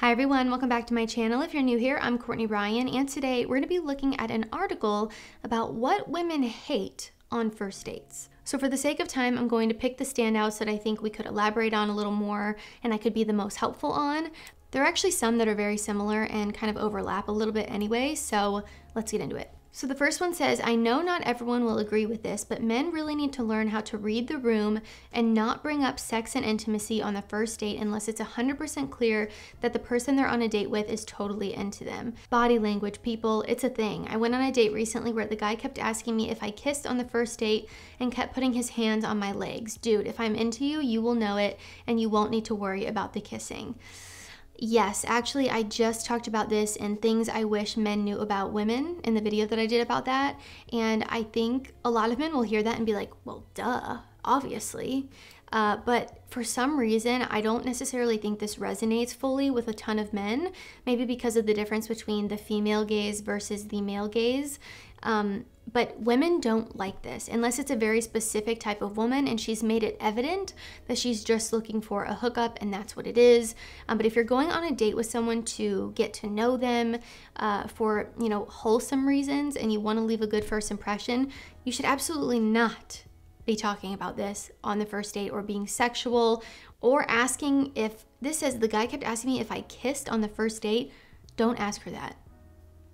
Hi everyone, welcome back to my channel. If you're new here, I'm Courtney Ryan, and today we're going to be looking at an article about what women hate on first dates. So for the sake of time, I'm going to pick the standouts that I think we could elaborate on a little more and I could be the most helpful on. There are actually some that are very similar and kind of overlap a little bit anyway, so let's get into it. So the first one says, I know not everyone will agree with this, but men really need to learn how to read the room and not bring up sex and intimacy on the first date unless it's 100% clear that the person they're on a date with is totally into them. Body language, people, it's a thing. I went on a date recently where the guy kept asking me if I kissed on the first date and kept putting his hands on my legs. Dude, if I'm into you, you will know it and you won't need to worry about the kissing. Yes, actually, I just talked about this in things I wish men knew about women in the video that I did about that. And I think a lot of men will hear that and be like, well, duh, obviously. But for some reason, I don't necessarily think this resonates fully with a ton of men, maybe because of the difference between the female gaze versus the male gaze. But women don't like this unless it's a very specific type of woman and she's made it evident that she's just looking for a hookup and that's what it is. But if you're going on a date with someone to get to know them for, wholesome reasons and you want to leave a good first impression, you should absolutely not be talking about this on the first date or being sexual or asking if this says the guy kept asking me if I kissed on the first date. Don't ask her that.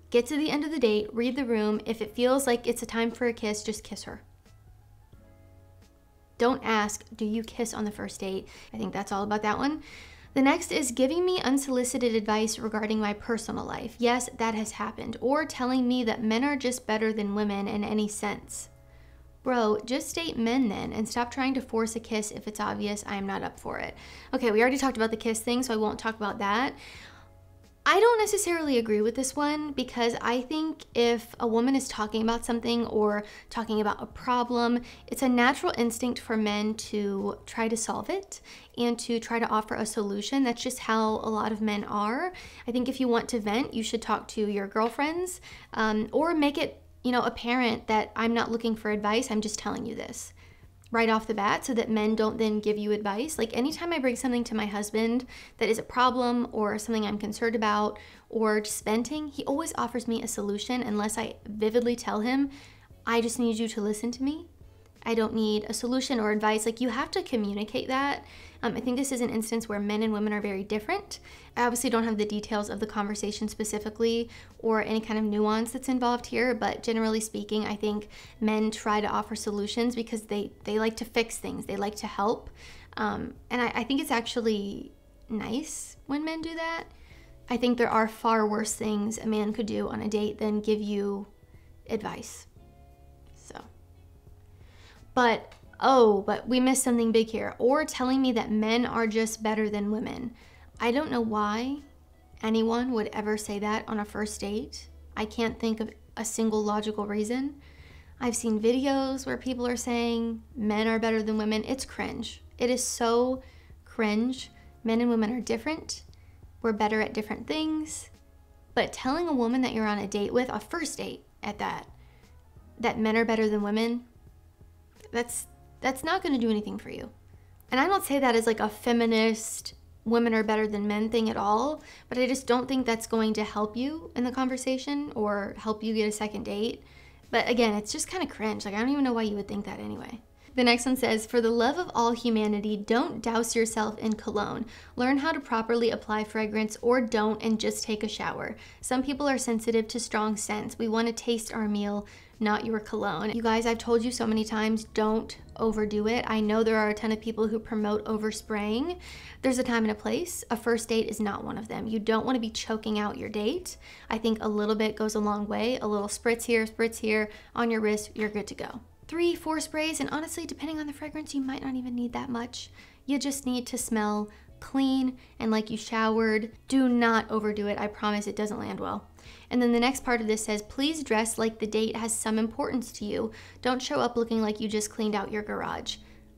Get to the end of the date, read the room. If it feels like it's a time for a kiss, just kiss her. Don't ask, do you kiss on the first date? I think that's all about that one. The next is giving me unsolicited advice regarding my personal life. Yes, that has happened. Or telling me that men are just better than women in any sense. Bro, just date men then and stop trying to force a kiss if it's obvious I am not up for it. Okay, we already talked about the kiss thing, so I won't talk about that. I don't necessarily agree with this one because I think if a woman is talking about something or talking about a problem, it's a natural instinct for men to try to solve it and to try to offer a solution. That's just how a lot of men are. I think if you want to vent, you should talk to your girlfriends or make it, apparent that I'm not looking for advice, I'm just telling you this right off the bat so that men don't then give you advice. Like anytime I bring something to my husband that is a problem or something I'm concerned about or just venting, he always offers me a solution unless I vividly tell him, I just need you to listen to me. I don't need a solution or advice. Like you have to communicate that. I think this is an instance where men and women are very different. I obviously don't have the details of the conversation specifically or any kind of nuance that's involved here, but generally speaking, I think men try to offer solutions because they like to fix things. They like to help. And I think it's actually nice when men do that. I think there are far worse things a man could do on a date than give you advice. But we missed something big here. Or telling me that men are just better than women. I don't know why anyone would ever say that on a first date. I can't think of a single logical reason. I've seen videos where people are saying men are better than women. It's cringe. It is so cringe. Men and women are different. We're better at different things. But telling a woman that you're on a date with, a first date at that men are better than women, that's not going to do anything for you. And I don't say that as like a feminist women are better than men thing at all, but I just don't think that's going to help you in the conversation or help you get a second date. But again, it's just kind of cringe. Like I don't even know why you would think that anyway. The next one says, for the love of all humanity, don't douse yourself in cologne. Learn how to properly apply fragrance or don't and just take a shower. Some people are sensitive to strong scents. We want to taste our meal, not your cologne. You guys, I've told you so many times, don't overdo it. I know there are a ton of people who promote overspraying. There's a time and a place. A first date is not one of them. You don't want to be choking out your date. I think a little bit goes a long way. A little spritz here on your wrist, you're good to go. 3, 4 sprays, and honestly, depending on the fragrance, you might not even need that much. You just need to smell clean and like you showered. Do not overdo it. I promise it doesn't land well. And then the next part of this says, please dress like the date has some importance to you. Don't show up looking like you just cleaned out your garage.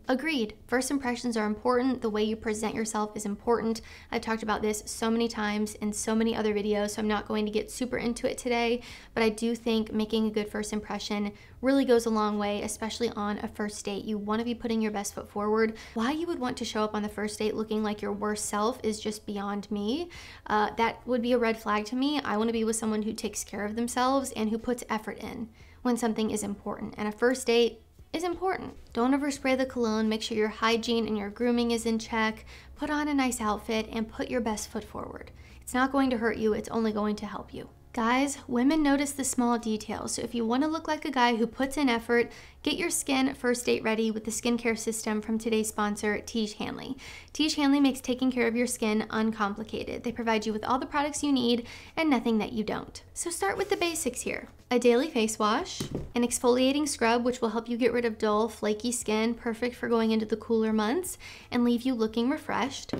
Agreed. First impressions are important. The way you present yourself is important. I've talked about this so many times in so many other videos, so I'm not going to get super into it today, but I do think making a good first impression really goes a long way, especially on a first date. You want to be putting your best foot forward. Why you would want to show up on the first date looking like your worst self is just beyond me. That would be a red flag to me. I want to be with someone who takes care of themselves and who puts effort in when something is important. And a first date is important. Don't overspray the cologne. Make sure your hygiene and your grooming is in check. Put on a nice outfit and put your best foot forward. It's not going to hurt you. It's only going to help you. Guys, women notice the small details, so if you want to look like a guy who puts in effort, get your skin first date ready with the skincare system from today's sponsor, Tiege Hanley. Tiege Hanley makes taking care of your skin uncomplicated. They provide you with all the products you need and nothing that you don't. So start with the basics here. A daily face wash, an exfoliating scrub which will help you get rid of dull, flaky skin, perfect for going into the cooler months and leave you looking refreshed,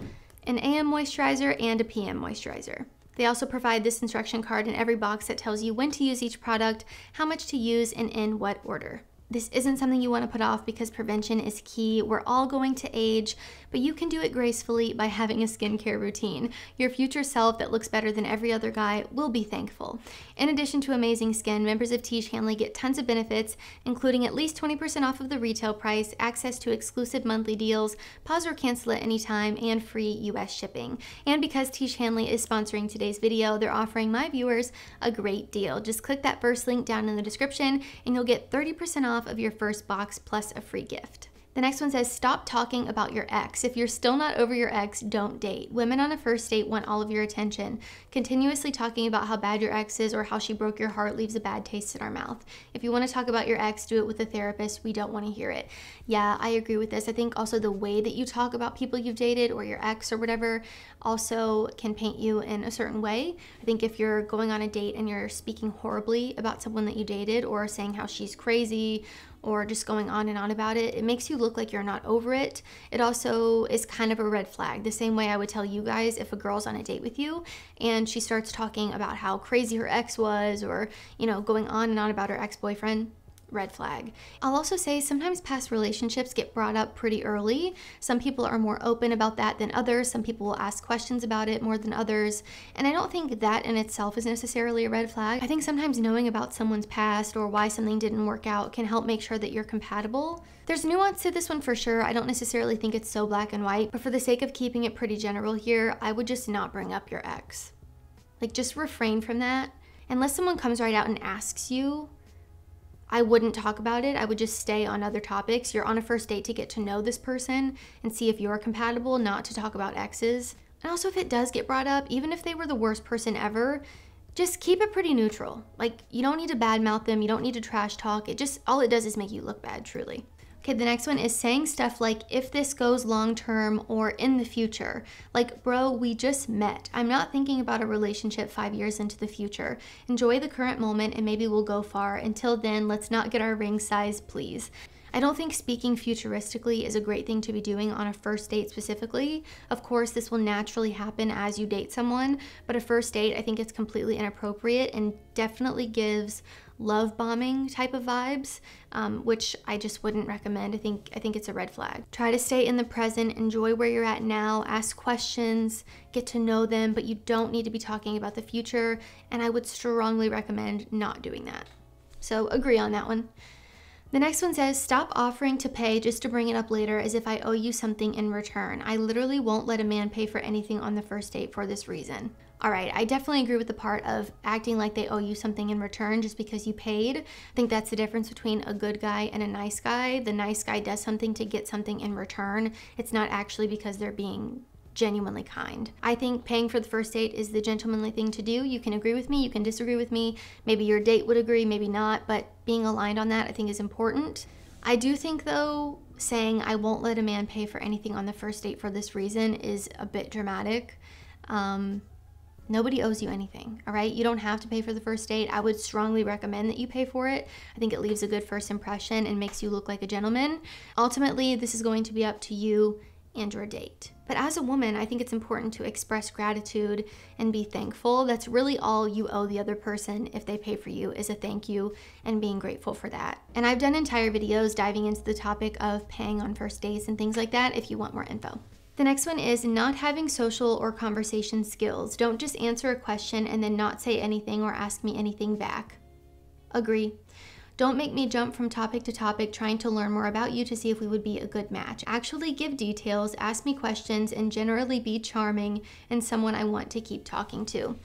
an AM moisturizer and a PM moisturizer. They also provide this instruction card in every box that tells you when to use each product, how much to use, and in what order. This isn't something you want to put off because prevention is key. We're all going to age, but you can do it gracefully by having a skincare routine. Your future self that looks better than every other guy will be thankful. In addition to amazing skin, members of Tiege Hanley get tons of benefits, including at least 20% off of the retail price, access to exclusive monthly deals, pause or cancel at any time, and free US shipping. And because Tiege Hanley is sponsoring today's video, they're offering my viewers a great deal. Just click that first link down in the description and you'll get 30% off of your first box plus a free gift. The next one says, stop talking about your ex. If you're still not over your ex, don't date. Women on a first date want all of your attention. Continuously talking about how bad your ex is or how she broke your heart leaves a bad taste in our mouth. If you want to talk about your ex, do it with a therapist. We don't want to hear it. Yeah, I agree with this. I think also the way that you talk about people you've dated or your ex or whatever also can paint you in a certain way. I think if you're going on a date and you're speaking horribly about someone that you dated or saying how she's crazy or just going on and on about it, it makes you look like you're not over it. It also is kind of a red flag. The same way I would tell you guys if a girl's on a date with you and she starts talking about how crazy her ex was or, you know, going on and on about her ex-boyfriend, red flag. I'll also say sometimes past relationships get brought up pretty early. Some people are more open about that than others. Some people will ask questions about it more than others. And I don't think that in itself is necessarily a red flag. I think sometimes knowing about someone's past or why something didn't work out can help make sure that you're compatible. There's nuance to this one for sure. I don't necessarily think it's so black and white, but for the sake of keeping it pretty general here, I would just not bring up your ex. Like, just refrain from that. Unless someone comes right out and asks you, I wouldn't talk about it. I would just stay on other topics. You're on a first date to get to know this person and see if you're compatible, not to talk about exes. And also if it does get brought up, even if they were the worst person ever, just keep it pretty neutral. Like, you don't need to badmouth them. You don't need to trash talk. All it does is make you look bad, truly. Okay, the next one is saying stuff like, if this goes long term or in the future. Like, bro, we just met. I'm not thinking about a relationship 5 years into the future. Enjoy the current moment and maybe we'll go far. Until then, let's not get our ring size, please. I don't think speaking futuristically is a great thing to be doing on a first date specifically. Of course, this will naturally happen as you date someone, but a first date, I think it's completely inappropriate and definitely gives love bombing type of vibes, which I just wouldn't recommend. I think it's a red flag. Try to stay in the present, enjoy where you're at now, ask questions, get to know them, but you don't need to be talking about the future, and I would strongly recommend not doing that. So agree on that one. The next one says, stop offering to pay just to bring it up later as if I owe you something in return. I literally won't let a man pay for anything on the first date for this reason. All right, I definitely agree with the part of acting like they owe you something in return just because you paid. I think that's the difference between a good guy and a nice guy. The nice guy does something to get something in return. It's not actually because they're being genuinely kind. I think paying for the first date is the gentlemanly thing to do. You can agree with me, you can disagree with me. Maybe your date would agree, maybe not, but being aligned on that I think is important. I do think though, saying I won't let a man pay for anything on the first date for this reason is a bit dramatic. Nobody owes you anything, all right? You don't have to pay for the first date. I would strongly recommend that you pay for it. I think it leaves a good first impression and makes you look like a gentleman. Ultimately, this is going to be up to you and your date. But as a woman, I think it's important to express gratitude and be thankful. That's really all you owe the other person if they pay for you, is a thank you and being grateful for that. And I've done entire videos diving into the topic of paying on first dates and things like that if you want more info. The next one is not having social or conversation skills. Don't just answer a question and then not say anything or ask me anything back. Agree. Don't make me jump from topic to topic trying to learn more about you to see if we would be a good match. Actually give details, ask me questions, and generally be charming and someone I want to keep talking to.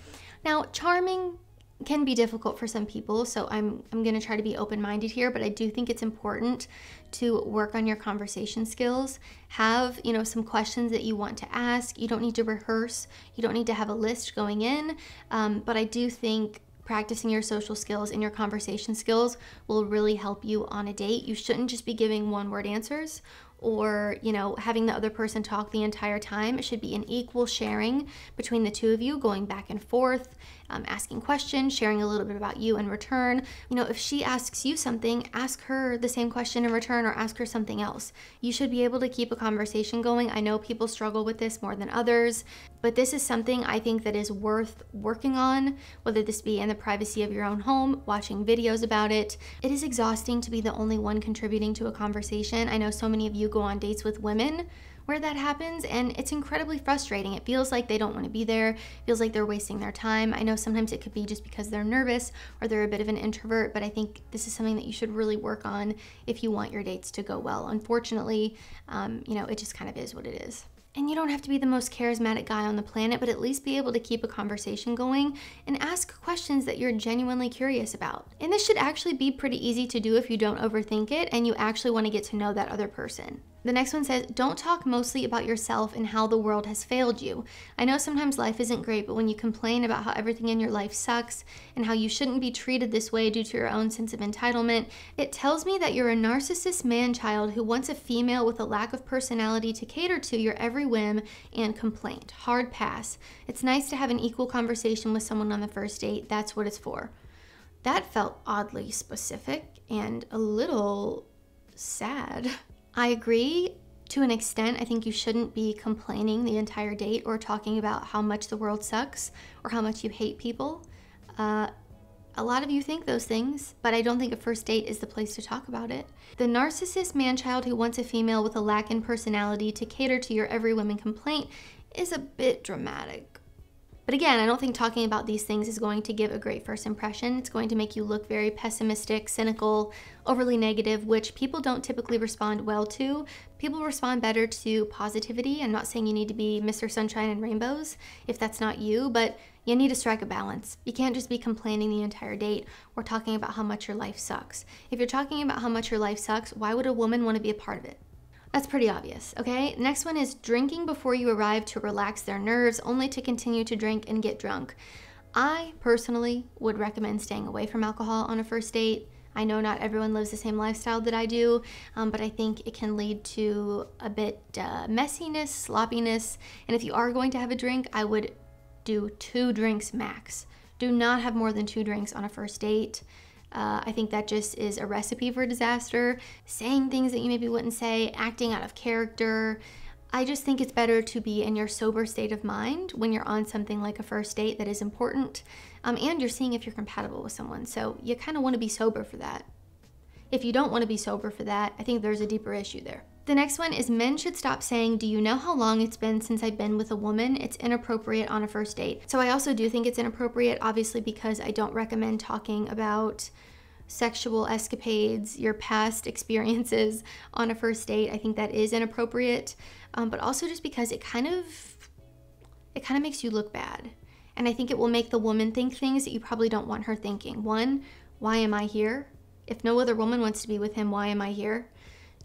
Now, charming can be difficult for some people, so I'm going to try to be open-minded here, but I do think it's important to work on your conversation skills. Have, some questions that you want to ask. You don't need to rehearse. You don't need to have a list going in, but I do think practicing your social skills and your conversation skills will really help you on a date. You shouldn't just be giving one-word answers or, having the other person talk the entire time. It should be an equal sharing between the two of you, going back and forth, asking questions, sharing a little bit about you in return. If she asks you something, ask her the same question in return or ask her something else. You should be able to keep a conversation going. I know people struggle with this more than others, but this is something I think that is worth working on, whether this be in the privacy of your own home, watching videos about it. It is exhausting to be the only one contributing to a conversation. I know so many of you go on dates with women where that happens, and it's incredibly frustrating. It feels like they don't want to be there. It feels like they're wasting their time. I know sometimes it could be just because they're nervous or they're a bit of an introvert, but I think this is something that you should really work on if you want your dates to go well. Unfortunately, it just kind of is what it is. And you don't have to be the most charismatic guy on the planet, but at least be able to keep a conversation going and ask questions that you're genuinely curious about. And this should actually be pretty easy to do if you don't overthink it and you actually want to get to know that other person. The next one says, don't talk mostly about yourself and how the world has failed you. I know sometimes life isn't great, but when you complain about how everything in your life sucks and how you shouldn't be treated this way due to your own sense of entitlement, it tells me that you're a narcissist man-child who wants a female with a lack of personality to cater to your every whim and complaint. Hard pass. It's nice to have an equal conversation with someone on the first date. That's what it's for. That felt oddly specific and a little sad. I agree to an extent. I think you shouldn't be complaining the entire date or talking about how much the world sucks or how much you hate people. A lot of you think those things, but I don't think a first date is the place to talk about it. The narcissist man-child who wants a female with a lack in personality to cater to your every woman complaint is a bit dramatic. But again, I don't think talking about these things is going to give a great first impression. It's going to make you look very pessimistic, cynical, overly negative, which people don't typically respond well to. People respond better to positivity. I'm not saying you need to be Mr. Sunshine and Rainbows if that's not you, but you need to strike a balance. You can't just be complaining the entire date or talking about how much your life sucks. If you're talking about how much your life sucks, why would a woman want to be a part of it? That's pretty obvious, okay? Next one is drinking before you arrive to relax their nerves, only to continue to drink and get drunk. I personally would recommend staying away from alcohol on a first date. I know not everyone lives the same lifestyle that I do, but I think it can lead to a bit messiness, sloppiness, and if you are going to have a drink, I would do 2 drinks max. Do not have more than 2 drinks on a first date. I think that just is a recipe for disaster. Saying things that you maybe wouldn't say, acting out of character. I just think it's better to be in your sober state of mind when you're on something like a first date that is important, and you're seeing if you're compatible with someone. So you kind of want to be sober for that. If you don't want to be sober for that, I think there's a deeper issue there. The next one is men should stop saying, do you know how long it's been since I've been with a woman? It's inappropriate on a first date. So I also do think it's inappropriate, obviously, because I don't recommend talking about sexual escapades, your past experiences on a first date. I think that is inappropriate, but also just because it kind of makes you look bad. And I think it will make the woman think things that you probably don't want her thinking. 1, why am I here? If no other woman wants to be with him, why am I here?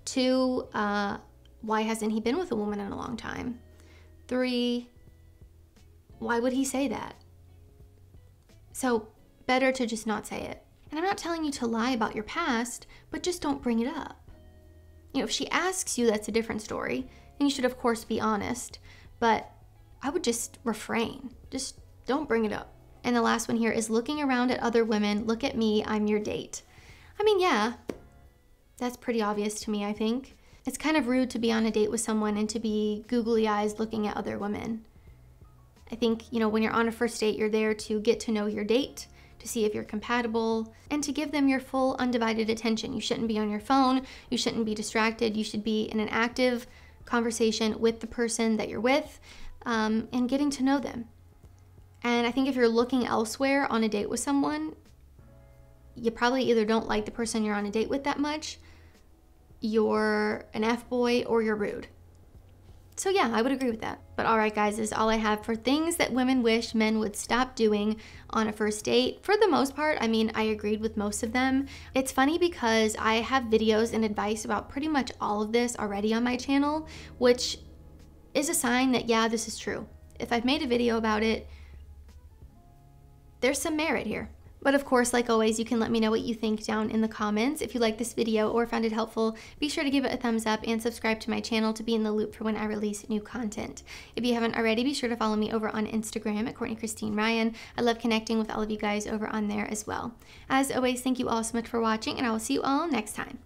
2, why hasn't he been with a woman in a long time? 3, why would he say that? So better to just not say it. And I'm not telling you to lie about your past, but just don't bring it up. If she asks you, that's a different story. And you should, of course, be honest. But I would just refrain. Just don't bring it up. And the last one here is looking around at other women. Look at me, I'm your date. I mean, yeah, that's pretty obvious to me, I think. It's kind of rude to be on a date with someone and to be googly eyes looking at other women. I think, when you're on a first date, you're there to get to know your date, to see if you're compatible, and to give them your full undivided attention. You shouldn't be on your phone. You shouldn't be distracted. You should be in an active conversation with the person that you're with, and getting to know them. And I think if you're looking elsewhere on a date with someone, you probably either don't like the person you're on a date with that much, you're an F-boy, or you're rude. So yeah, I would agree with that. But all right, guys, this is all I have for things that women wish men would stop doing on a first date. For the most part, I mean, I agreed with most of them. It's funny because I have videos and advice about pretty much all of this already on my channel, which is a sign that, yeah, this is true. If I've made a video about it, there's some merit here. But of course, like always, you can let me know what you think down in the comments. If you like this video or found it helpful, be sure to give it a thumbs up and subscribe to my channel to be in the loop for when I release new content. If you haven't already, be sure to follow me over on Instagram at Courtney Christine Ryan. I love connecting with all of you guys over on there as well. As always, thank you all so much for watching, and I will see you all next time.